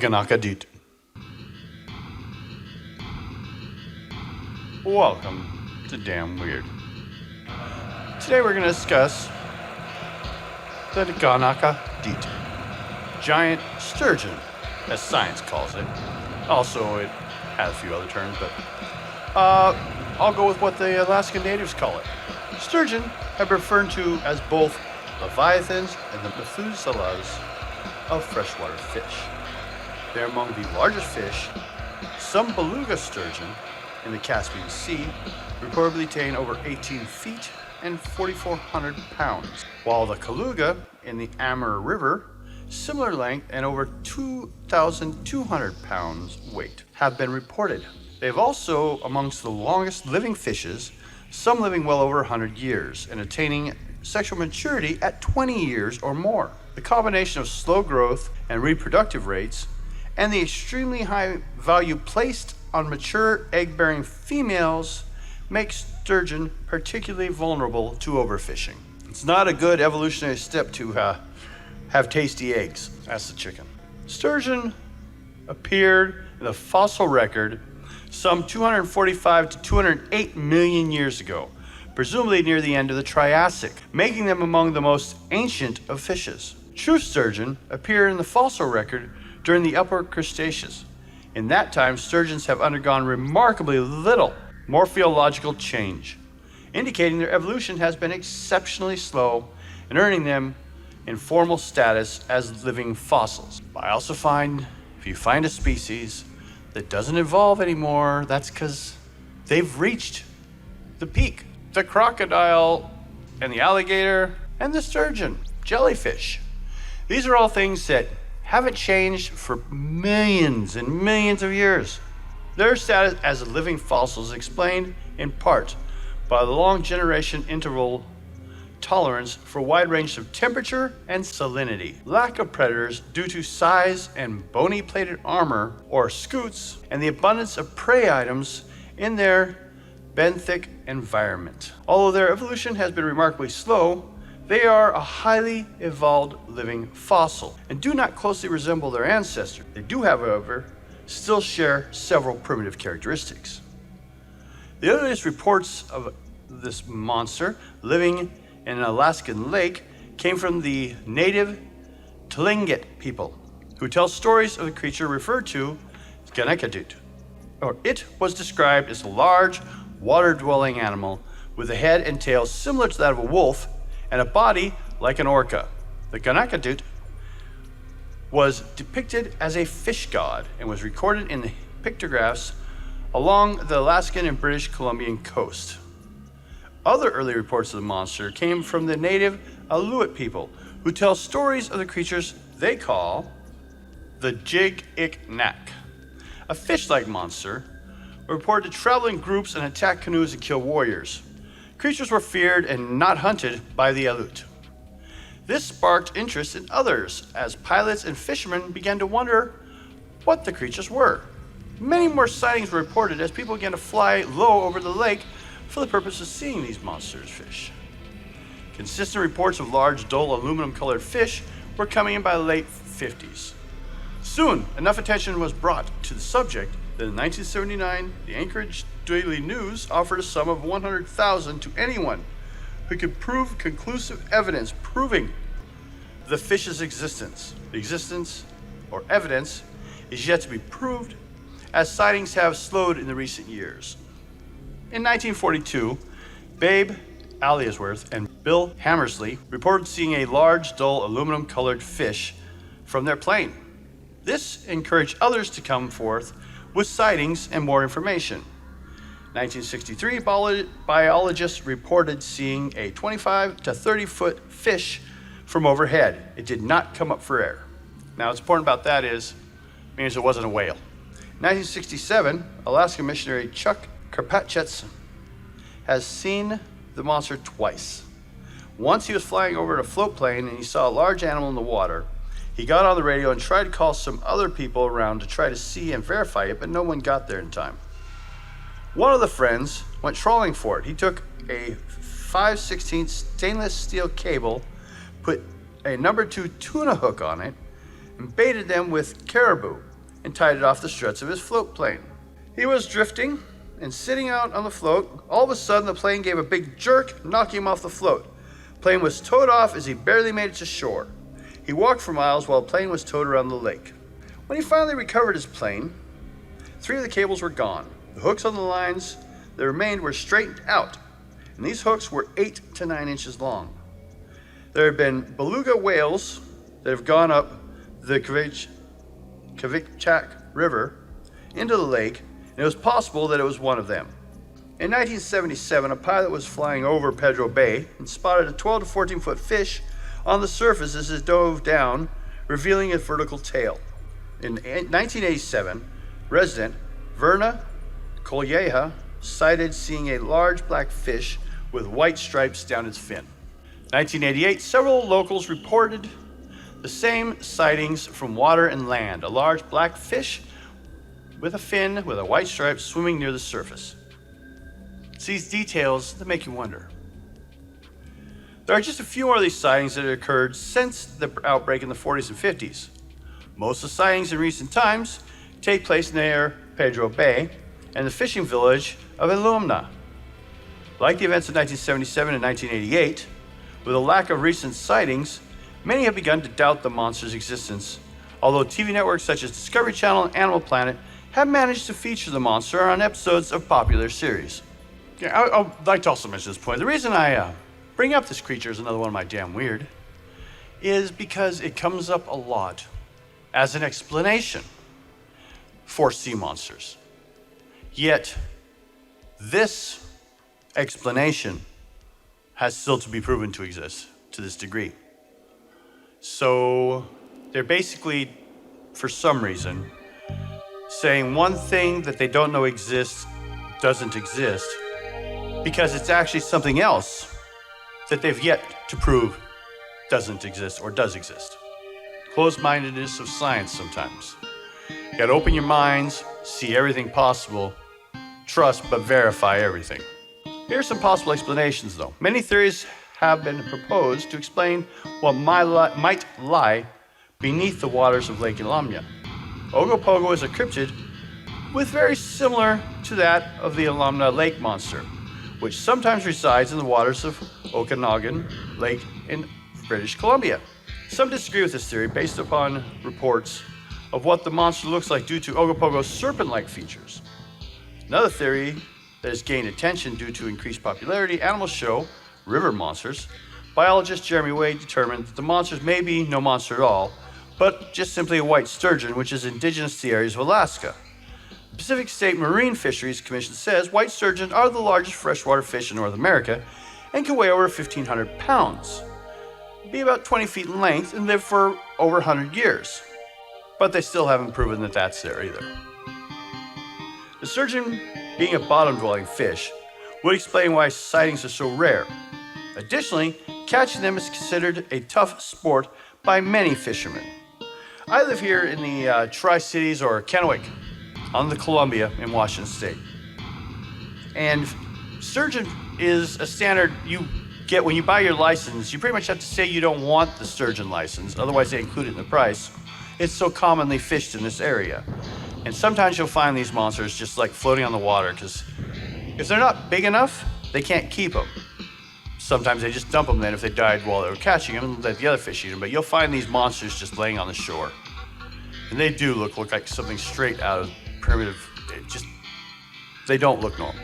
Ganakadit. Welcome to Damn Weird. Today we're going to discuss the Ganakadit, giant sturgeon, as science calls it. Also, it has a few other terms, but I'll go with what the Alaskan natives call it. Sturgeon have been referred to as both leviathans and the Methuselahs of freshwater fish. They're among the largest fish. Some beluga sturgeon in the Caspian Sea reportedly attain over 18 feet and 4,400 pounds, while the Kaluga in the Amur River, similar length and over 2,200 pounds weight, have been reported. They've also amongst the longest living fishes, some living well over 100 years and attaining sexual maturity at 20 years or more. The combination of slow growth and reproductive rates and the extremely high value placed on mature egg-bearing females makes sturgeon particularly vulnerable to overfishing. It's not a good evolutionary step to have tasty eggs. That's the chicken. Sturgeon appeared in the fossil record some 245 to 208 million years ago, presumably near the end of the Triassic, making them among the most ancient of fishes. True sturgeon appeared in the fossil record during the Upper Cretaceous. In that time, sturgeons have undergone remarkably little morphological change, indicating their evolution has been exceptionally slow and earning them informal status as living fossils. I also find if you find a species that doesn't evolve anymore, that's because they've reached the peak. The crocodile and the alligator and the sturgeon, jellyfish. These are all things that haven't changed for millions and millions of years. Their status as living fossils is explained in part by the long generation interval tolerance for a wide range of temperature and salinity, lack of predators due to size and bony plated armor or scutes, and the abundance of prey items in their benthic environment. Although their evolution has been remarkably slow, they are a highly evolved living fossil and do not closely resemble their ancestors. They do, however, still share several primitive characteristics. The earliest reports of this monster living in an Alaskan lake came from the native Tlingit people, who tell stories of the creature referred to as Ganakadut. It was described as a large, water-dwelling animal with a head and tail similar to that of a wolf and a body like an orca. The Ganakadut was depicted as a fish god and was recorded in the pictographs along the Alaskan and British Columbian coast. Other early reports of the monster came from the native Aleut people, who tell stories of the creatures they call the Jig-ik-nak, a fish-like monster reported to travel in groups and attack canoes and kill warriors. Creatures were feared and not hunted by the Aleut. This sparked interest in others as pilots and fishermen began to wonder what the creatures were. Many more sightings were reported as people began to fly low over the lake for the purpose of seeing these monsters fish. Consistent reports of large, dull, aluminum-colored fish were coming in by the late 50s. Soon, enough attention was brought to the subject that in 1979, the Anchorage Daily News offered a sum of $100,000 to anyone who could prove conclusive evidence proving the fish's existence. The existence or evidence is yet to be proved, as sightings have slowed in the recent years. In 1942, Babe Alliesworth and Bill Hammersley reported seeing a large, dull, aluminum-colored fish from their plane. This encouraged others to come forth with sightings and more information. 1963, biologists reported seeing a 25 to 30-foot fish from overhead. It did not come up for air. Now, what's important about that means it wasn't a whale. 1967, Alaska missionary Chuck Karpatchets has seen the monster twice. Once he was flying over a float plane and he saw a large animal in the water. He got on the radio and tried to call some other people around to try to see and verify it, but no one got there in time. One of the friends went trawling for it. He took a 5/16 stainless steel cable, put a number 2 tuna hook on it, and baited them with caribou. and tied it off the struts of his float plane. He was drifting and sitting out on the float. All of a sudden, the plane gave a big jerk, knocking him off the float. The plane was towed off as he barely made it to shore. He walked for miles while the plane was towed around the lake. When he finally recovered his plane, 3 of the cables were gone. The hooks on the lines that remained were straightened out, and these hooks were 8 to 9 inches long. There have been beluga whales that have gone up the Kvichak River into the lake, and it was possible that it was one of them. In 1977, a pilot was flying over Pedro Bay and spotted a 12 to 14 foot fish on the surface as it dove down, revealing its vertical tail. In 1987, resident Verna Kolyeha cited seeing a large black fish with white stripes down its fin. 1988, several locals reported the same sightings from water and land, a large black fish with a fin with a white stripe swimming near the surface. It's these details that make you wonder. There are just a few more of these sightings that have occurred since the outbreak in the 40s and 50s. Most of the sightings in recent times take place near Pedro Bay and the fishing village of Ilumna. Like the events of 1977 and 1988, with a lack of recent sightings, many have begun to doubt the monster's existence, although TV networks such as Discovery Channel and Animal Planet have managed to feature the monster on episodes of popular series. Yeah, I'd like to also mention this point. The reason I bring up this creature as another one of my damn weird is because it comes up a lot as an explanation for sea monsters. Yet, this explanation has still to be proven to exist to this degree. So, they're basically, for some reason, saying one thing that they don't know exists doesn't exist because it's actually something else that they've yet to prove doesn't exist or does exist. Closed-mindedness of science sometimes. You gotta open your minds, see everything possible, trust but verify everything. Here are some possible explanations though. Many theories have been proposed to explain what might lie beneath the waters of Lake Ilumna. Ogopogo is a cryptid with very similar to that of the Ilumna lake monster, which sometimes resides in the waters of Okanagan Lake in British Columbia. Some disagree with this theory based upon reports of what the monster looks like due to Ogopogo's serpent-like features. Another theory that has gained attention due to increased popularity, animal show, river monsters. Biologist Jeremy Wade determined that the monsters may be no monster at all, but just simply a white sturgeon, which is indigenous to the areas of Alaska. The Pacific State Marine Fisheries Commission says white sturgeon are the largest freshwater fish in North America and can weigh over 1,500 pounds, be about 20 feet in length, and live for over 100 years. But they still haven't proven that that's there either. The sturgeon, being a bottom-dwelling fish, would explain why sightings are so rare. Additionally, catching them is considered a tough sport by many fishermen. I live here in the Tri-Cities or Kennewick on the Columbia in Washington State. And sturgeon is a standard you get when you buy your license. You pretty much have to say you don't want the sturgeon license, otherwise they include it in the price. It's so commonly fished in this area. And sometimes you'll find these monsters just like floating on the water because if they're not big enough, they can't keep them. Sometimes they just dump them then if they died while they were catching them and let the other fish eat them. But you'll find these monsters just laying on the shore. And they do look like something straight out of primitive, they don't look normal.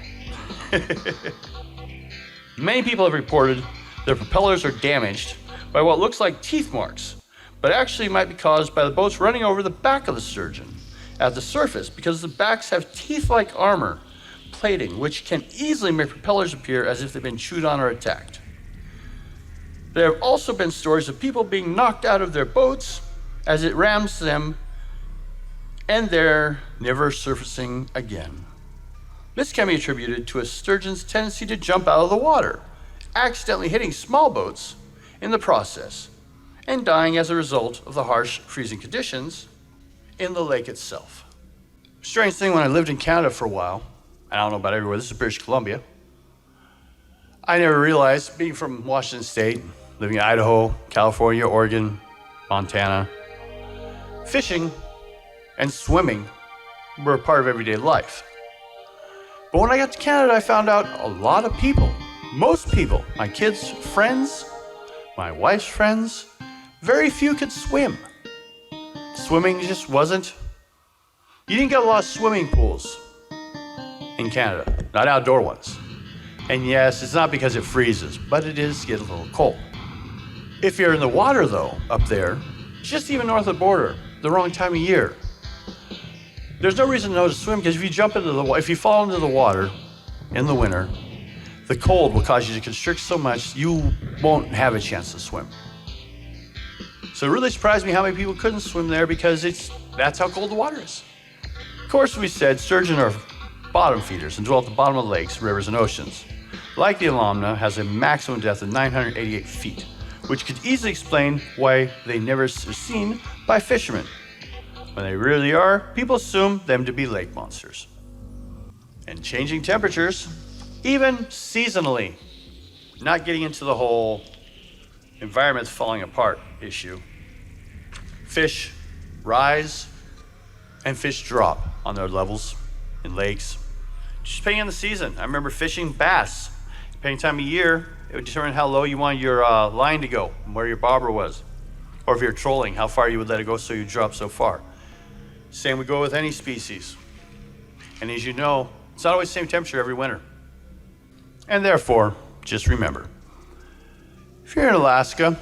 Many people have reported their propellers are damaged by what looks like teeth marks, but actually might be caused by the boats running over the back of the sturgeon at the surface because the backs have teeth-like armor plating, which can easily make propellers appear as if they've been chewed on or attacked. There have also been stories of people being knocked out of their boats as it rams them and they're never surfacing again. This can be attributed to a sturgeon's tendency to jump out of the water, accidentally hitting small boats in the process, and dying as a result of the harsh freezing conditions in the lake itself. Strange thing, when I lived in Canada for a while, I don't know about everywhere, this is British Columbia, I never realized, being from Washington State, living in Idaho, California, Oregon, Montana, fishing and swimming were a part of everyday life. But when I got to Canada, I found out a lot of people, most people, my kids' friends, my wife's friends, very few could swim. Swimming just wasn't. You didn't get a lot of swimming pools in Canada, not outdoor ones. And yes, it's not because it freezes, but it is get a little cold. If you're in the water though, up there, just even north of the border, the wrong time of year, there's no reason to know to swim because if you fall into the water in the winter, the cold will cause you to constrict so much you won't have a chance to swim. So it really surprised me how many people couldn't swim there because that's how cold the water is. Of course, we said sturgeon are bottom feeders and dwell at the bottom of lakes, rivers, and oceans. Like the Alumna, has a maximum depth of 988 feet, which could easily explain why they never are seen by fishermen. When they really are, people assume them to be lake monsters. And changing temperatures, even seasonally, not getting into the whole environment's falling apart issue. Fish rise and fish drop on their levels in lakes, just depending on the season. I remember fishing bass. Depending time of year, it would determine how low you wanted your line to go and where your bobber was. Or if you're trolling, how far you would let it go so you drop so far. Same would go with any species. And as you know, it's not always the same temperature every winter. And therefore, just remember, if you're in Alaska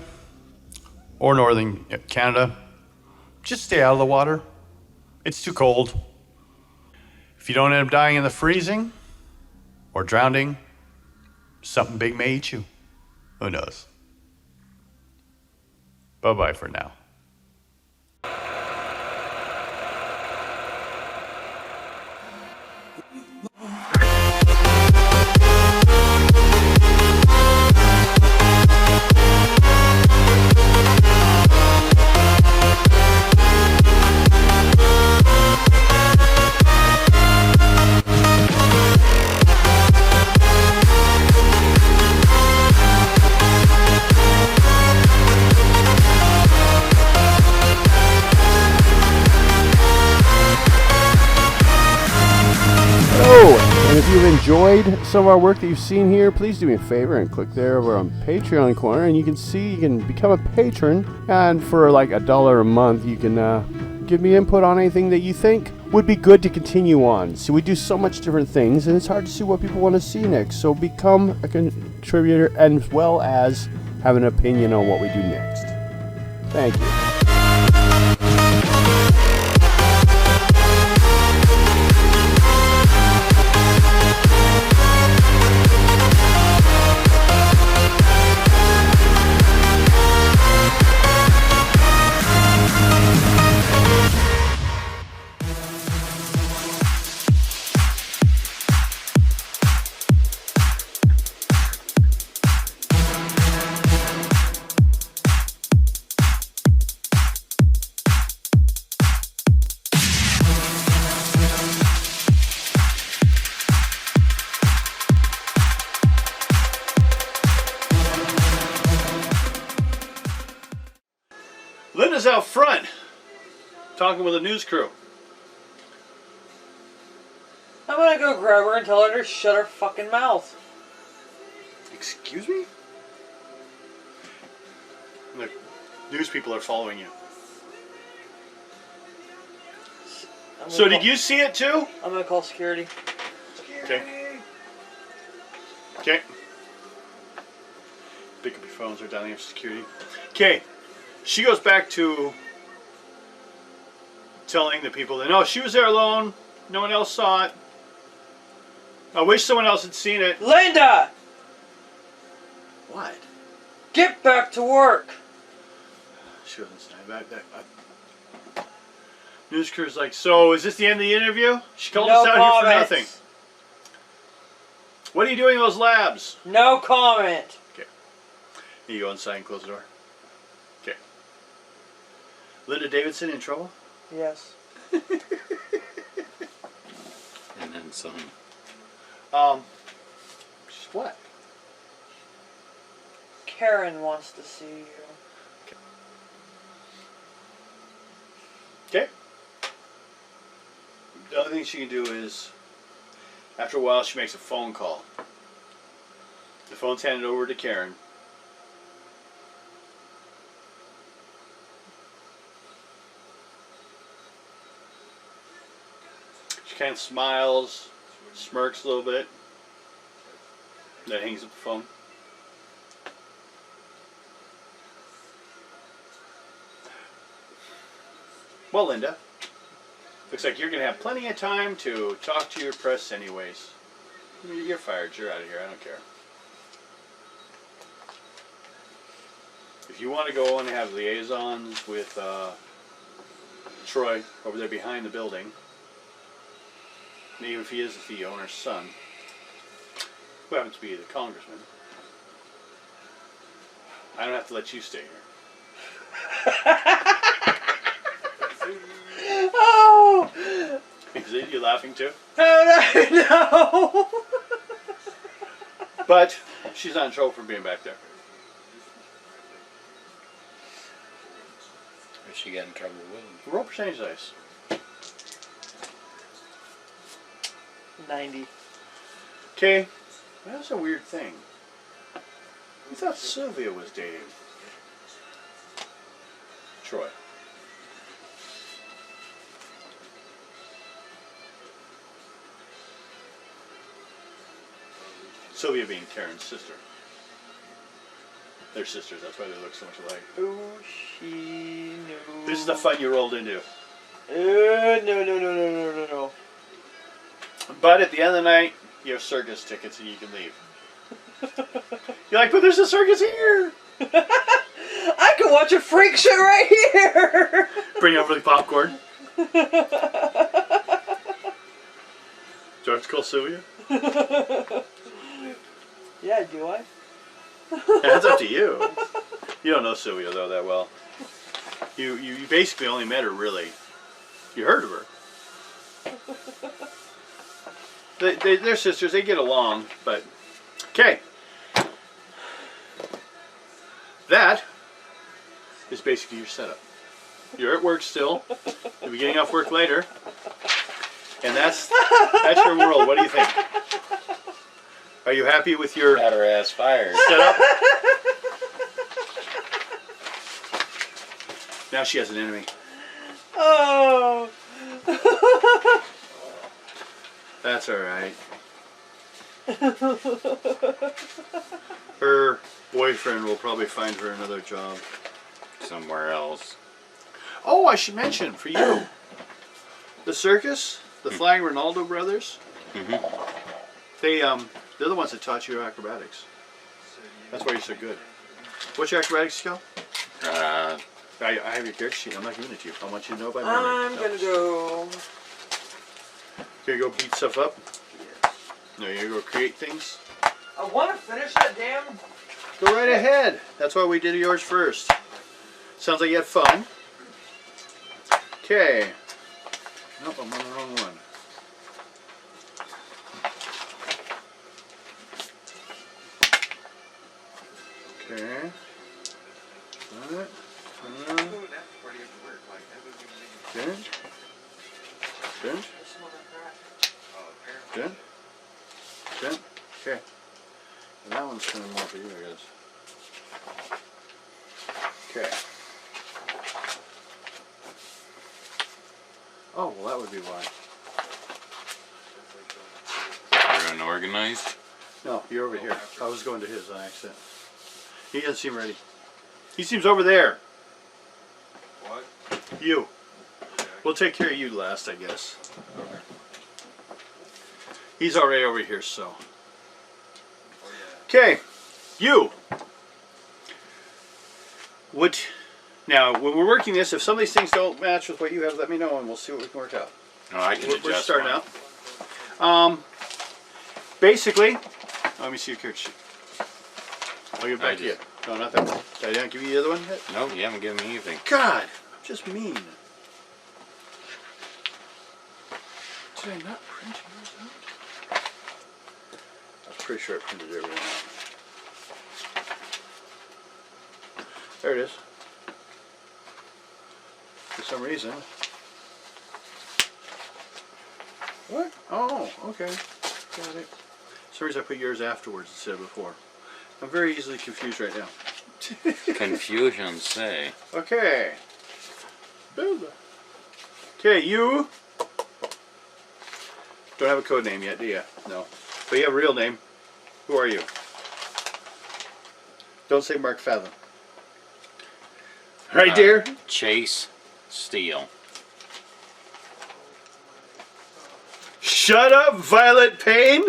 or northern Canada, just stay out of the water. It's too cold. If you don't end up dying in the freezing or drowning, something big may eat you. Who knows? Bye-bye for now. And if you've enjoyed some of our work that you've seen here, please do me a favor and click there over on Patreon corner, and you can become a patron. And for like $1 a month, you can give me input on anything that you think would be good to continue on. So we do so much different things, and it's hard to see what people want to see next. So become a contributor, as well as have an opinion on what we do next. Thank you. Linda's out front talking with a news crew. I'm gonna go grab her and tell her to shut her fucking mouth. Excuse me? The news people are following you. So did you see it too? I'm gonna call security. Okay. Okay. Pick up your phones or dialing up security. Okay. She goes back to telling the people that no, she was there alone. No one else saw it. I wish someone else had seen it. Linda! What? Get back to work! She wasn't saying that. News crew's like, so is this the end of the interview? She called us out here for nothing. What are you doing in those labs? No comment. Okay. You go inside and close the door. Okay. Linda Davidson in trouble? Yes. And then some. What? Karen wants to see you. Okay. The other thing she can do is, after a while, she makes a phone call. The phone's handed over to Karen. She kind of smiles, smirks a little bit, then hangs up the phone. Well, Linda, looks like you're going to have plenty of time to talk to your press anyways. You're fired. You're out of here. I don't care. If you want to go and have liaisons with Troy over there behind the building, even if he is the owner's son, who happens to be the congressman, I don't have to let you stay here. Oh! Is it you laughing too? Oh no! But she's not in trouble for being back there. If she got in trouble with him. Roll percentage dice. 90. Okay, that's a weird thing. I thought Sylvia was dating Troy. Sylvia being Karen's sister. They're sisters, that's why they look so much alike. Oh, she no. This is the fun you rolled into. No. But at the end of the night, you have circus tickets and you can leave. You're like, but there's a circus here! I can watch a freak show right here! Bring over the popcorn. Do I have to call Sylvia? Yeah, do I? That's up to you. You don't know Sylvia though that well. You basically only met her really. You heard of her. They're sisters. They get along, but okay. That is basically your setup. You're at work still. You'll be getting off work later, and that's your world. What do you think? Are you happy with your Got her ass fired. setup? Now she has an enemy. Oh! That's alright. Her boyfriend will probably find her another job. Somewhere else. Oh, I should mention for you. The circus, the Flying Ronaldo brothers, they're the ones that taught you acrobatics. That's why you're so good. What's your acrobatics skill? I have your character sheet. I'm not giving it to you. I want you to know by memory. I'm gonna go. Here you go beat stuff up. No, you go create things. I want to finish that damn. Go right ahead. That's why we did yours first. Sounds like you had fun. Okay. Nope, I'm on the wrong one. Okay. That. Good. Good. Good. Good. Okay. And that one's coming more for you, I guess. Okay. Oh, well, that would be why. You're unorganized. No, you're over here. I was going to his on accident. He doesn't seem ready. He seems over there. What? You. We'll take care of you last, I guess. He's already over here, so. Oh yeah. Okay, you. What? Now, when we're working this, if some of these things don't match with what you have, let me know, and we'll see what we can work out. No, I can We're adjust starting mine. out. Basically, let me see your character sheet. I'll give it back I to you. just- No, not that one. Did I not give you the other one yet? No, you haven't given me anything. God, I'm just mean. Did I not print yours out? I was pretty sure I printed everyone out. There it is. For some reason, What? Oh, okay. Got it. Sorry, I put yours afterwards instead of before. I'm very easily confused right now. Confusion say. Okay. Build. Okay, you don't have a code name yet, do you? No. But you have a real name. Who are you? Don't say Mark Fathom. Right, dear? Chase Steele. Shut up, Violet Payne!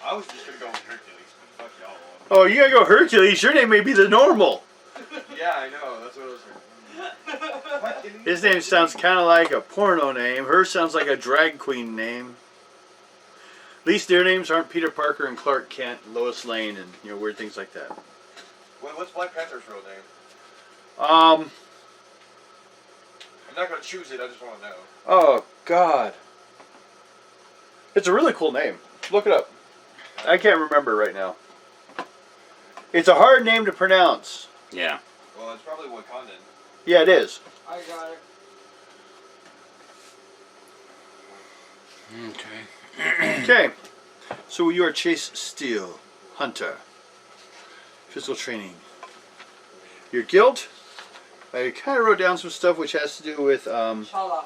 I was just gonna go with Hercules, but fuck y'all. Oh, you gotta go Hercules. Your name may be the normal. Yeah, I know. That's what I was saying. His name sounds kind of like a porno name. Hers sounds like a drag queen name. At least their names aren't Peter Parker and Clark Kent, Lois Lane, and weird things like that. What's Black Panther's real name? Um. I'm not gonna choose it. I just want to know. Oh God. It's a really cool name. Look it up. I can't remember right now. It's a hard name to pronounce. Yeah. Well, it's probably Wakandan. Yeah, it is. I got it. Okay. Okay. So you are Chase Steele, hunter. Physical training. Your guilt? I kind of wrote down some stuff which has to do with Shala. Shala.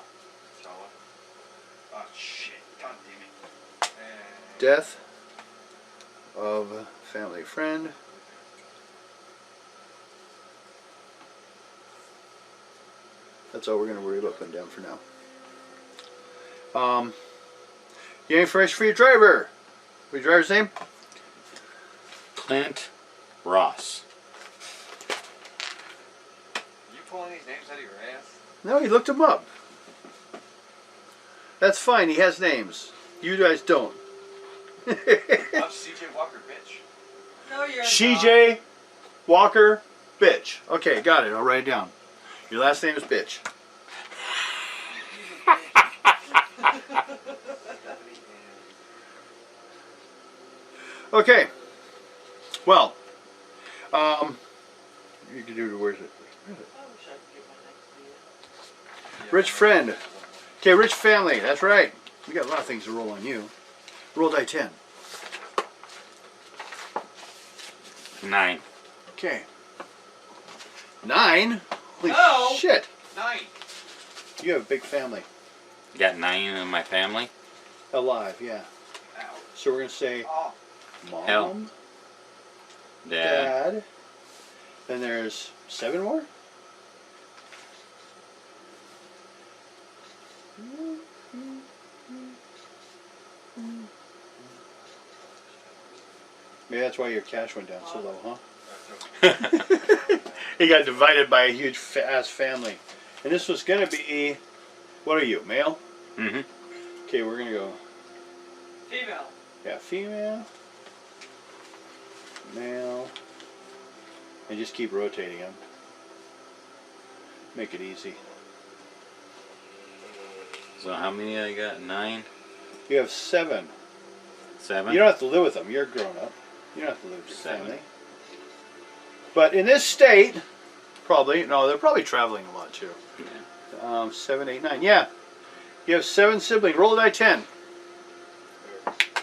Oh shit! God damn it. And death of a family friend. That's all we're going to worry about putting down for now. You have information for your driver. What's your driver's name? Clint Ross. you pulling these names out of your ass? No, he looked him up. That's fine. He has names. You guys don't. I'm CJ Walker, bitch. No, you're not. CJ Walker Bitch. Okay, got it. I'll write it down. Your last name is Bitch. Okay. Well, you can do. Where's it? I wish I could get my next video. Rich friend. Okay, rich family. That's right. We got a lot of things to roll on you. Roll die 10. 9. Okay. 9. Holy No. shit! 9. You have a big family. You got 9 in my family? Alive, yeah. Ow. So we're gonna say Oh. mom, Hell. Dad. dad. Then there's 7 more. Maybe that's why your cash went down so low, huh? He got divided by a huge ass family. And this was gonna be, what are you, male? Mm-hmm. Okay, we're gonna go, Female. yeah, female, male, and just keep rotating them. Make it easy. So how many I got? 9? You have 7. 7? You don't have to live with them. You're grown up. You don't have to live with your 7. family. But in this state, probably, no, they're probably traveling a lot too. Yeah. 7, 8, 9. Yeah. You have 7 siblings. Roll a die 10.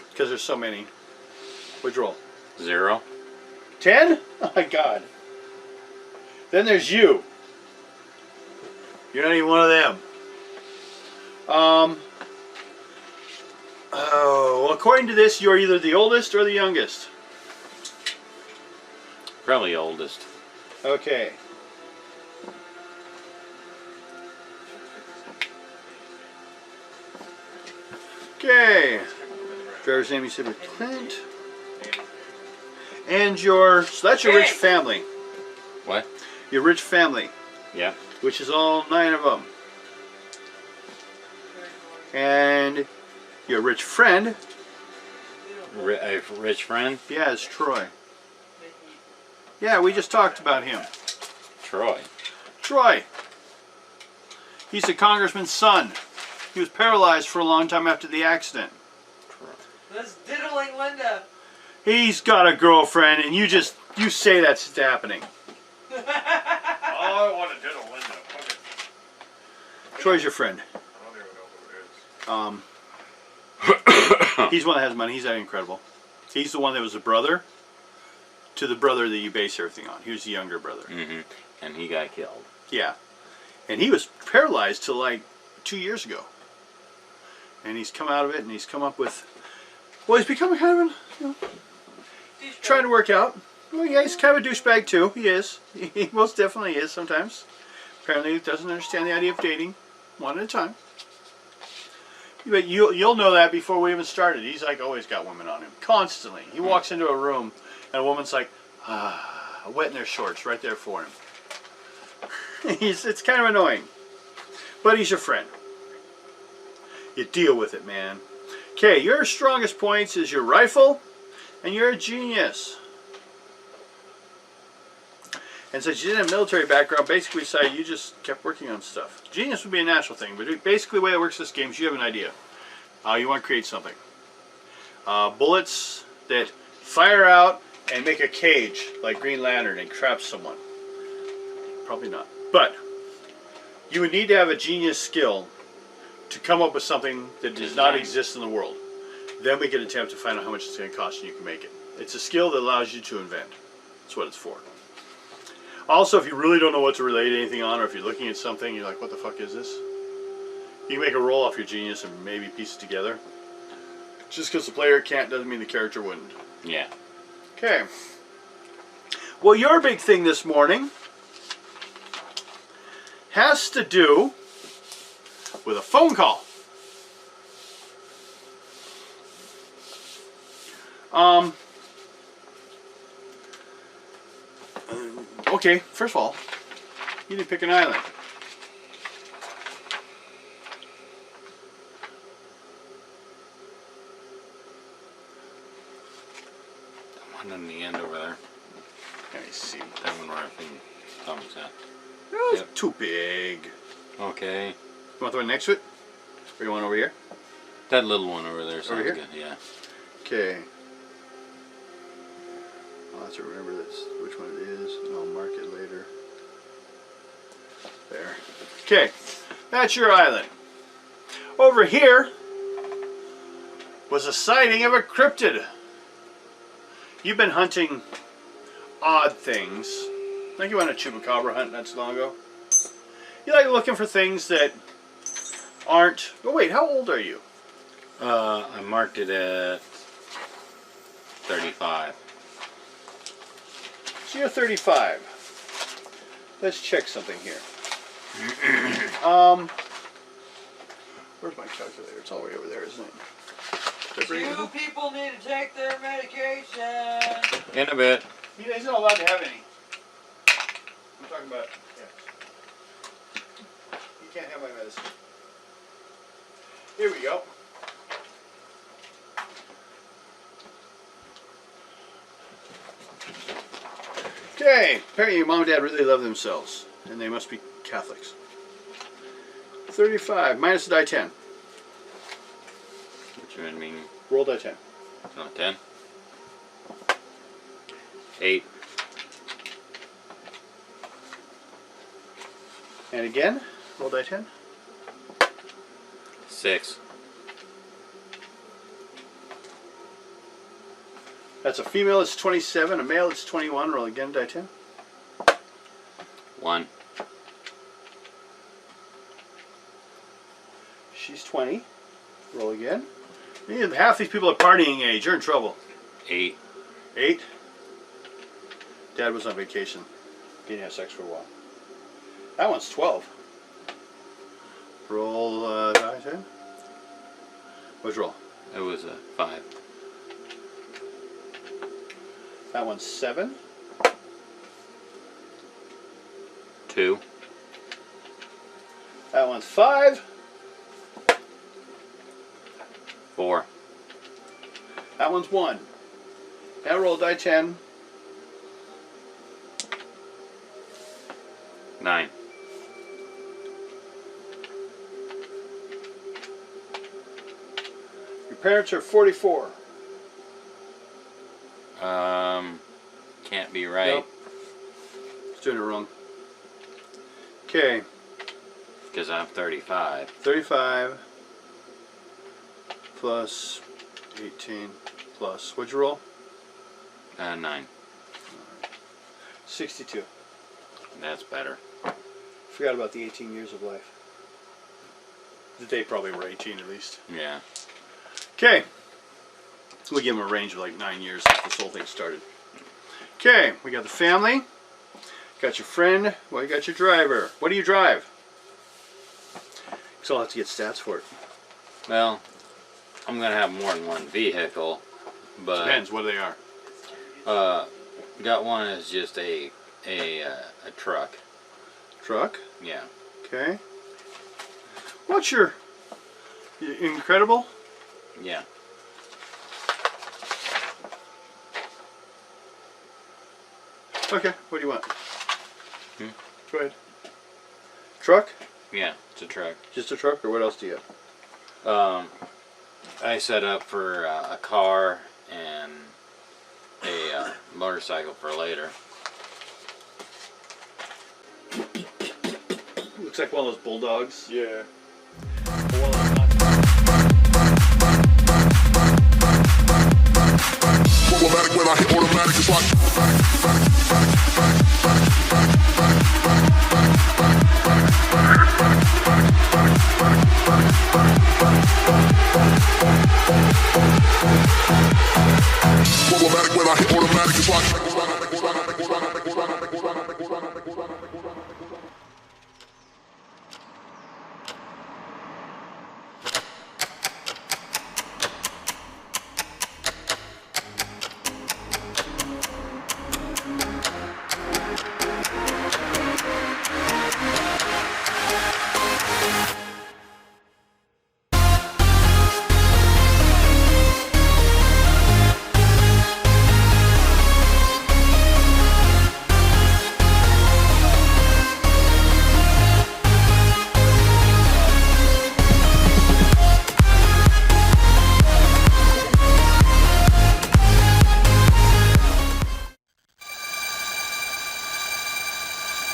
Because there's so many. What'd you roll? 0. 10? Oh my god. Then there's you. You're not even one of them. Oh, well, according to this, you're either the oldest or the youngest. Probably oldest. Okay. Okay. Driver's name you said was Clint. And your, so that's your rich family. What? Your rich family, Yeah. which is all 9 of them. And your rich friend, A rich friend? yeah, is Troy. Yeah, we just talked about him. Troy. Troy. He's the congressman's son. He was paralyzed for a long time after the accident. This diddling Linda. He's got a girlfriend, and you say that's happening. I want to diddle Linda. Fuck it. Troy's your friend. He's one that has money. He's that incredible. He's the one that was the brother to the brother that you base everything on. He was the younger brother. Mm-hmm. And he got killed. Yeah. And he was paralyzed till like 2 years ago. And he's come out of it, and he's come up with... Well, he's becoming kind of trying to work out. Well, yeah, he's kind of a douchebag too. He is. He most definitely is sometimes. Apparently he doesn't understand the idea of dating one at a time. But you'll know that before we even started. He's like always got women on him. Constantly. He walks into a room, and a woman's like, wetting their shorts right there for him. It's kind of annoying. But he's your friend. You deal with it, man. Okay, your strongest points is your rifle, and you're a genius. And since you didn't have a military background, basically decided you just kept working on stuff. Genius would be a natural thing, but basically the way it works this game is you have an idea. You want to create something. Bullets that fire out and make a cage like Green Lantern and trap someone. Probably not. But you would need to have a genius skill to come up with something that does not exist in the world. Then we can attempt to find out how much it's going to cost and you can make it. It's a skill that allows you to invent. That's what it's for. Also, if you really don't know what to relate anything on, or if you're looking at something, you're like, what the fuck is this? You can make a roll off your genius and maybe piece it together. Just because the player can't doesn't mean the character wouldn't. Yeah. Okay. Well, your big thing this morning has to do with a phone call. Okay, first of all, you need to pick an island. The one on the end over there. Let me see. That one where I think thumbs at. Oh, it's Yep. too big. Okay. You want the one next to it? Or you want over here? That little one over there sounds here? good, yeah. Okay. I'll have to remember this, which one it is, and I'll mark it later. There. Okay, that's your island. Over here was a sighting of a cryptid. You've been hunting odd things. Like you went on a chupacabra hunt not too long ago. You like looking for things that aren't... Oh wait, how old are you? I marked it at 35. So you're 35. Let's check something here. Where's my calculator? It's all the way over there, isn't it? Did I bring it with You me? people need to take their medication. In a bit. He's not allowed to have any. I'm talking about... Yeah. You can't have my medicine. Here we go. Okay, apparently your mom and dad really love themselves, and they must be Catholics. 35 minus the die 10. What you mean? Roll die 10. Oh, 10. 8. And again, roll die 10. 6. That's a female, it's 27. A male, it's 21. Roll again, die 10. 1. She's 20. Roll again. Half these people are partying age. You're in trouble. 8. 8. Dad was on vacation. He didn't have sex for a while. That one's 12. Roll die 10. What's roll? It was a 5. That one's 7. 2. That one's 5. 4. That one's 1. Now roll die 10. 9. Your parents are 44. Can't be right. Nope. It's doing it wrong. Okay, Because I'm 35. 35. plus 18 plus. What'd you roll? 9. 62. That's better. Forgot about the 18 years of life. They probably were 18 at least. Yeah. Okay. We'll give them a range of like 9 years since this whole thing started. Okay, we got the family. Got your friend. Well, you got your driver. What do you drive? So I'll have to get stats for it. Well, I'm gonna have more than one vehicle, but Depends what they are. got one as just a truck. Truck. Yeah. Okay. What's your incredible? Yeah. Okay. What do you want? Hmm? Go ahead. Truck? Yeah. It's a truck. Just a truck, or what else do you have? I set up for a car and a motorcycle for later. Looks like one of those bulldogs. Yeah. Automatic when I hit automatic, it's like automatic when I hit automatic, it's like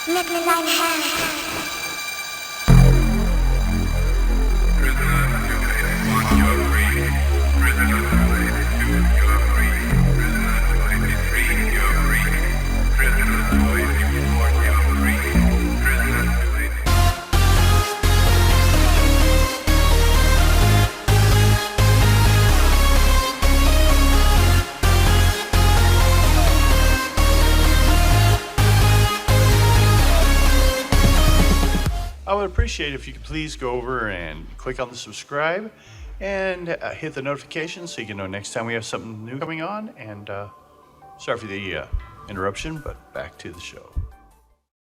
Make me like hell. I would appreciate if you could please go over and click on the subscribe and hit the notification so you can know next time we have something new coming on. And sorry for the interruption, but back to the show.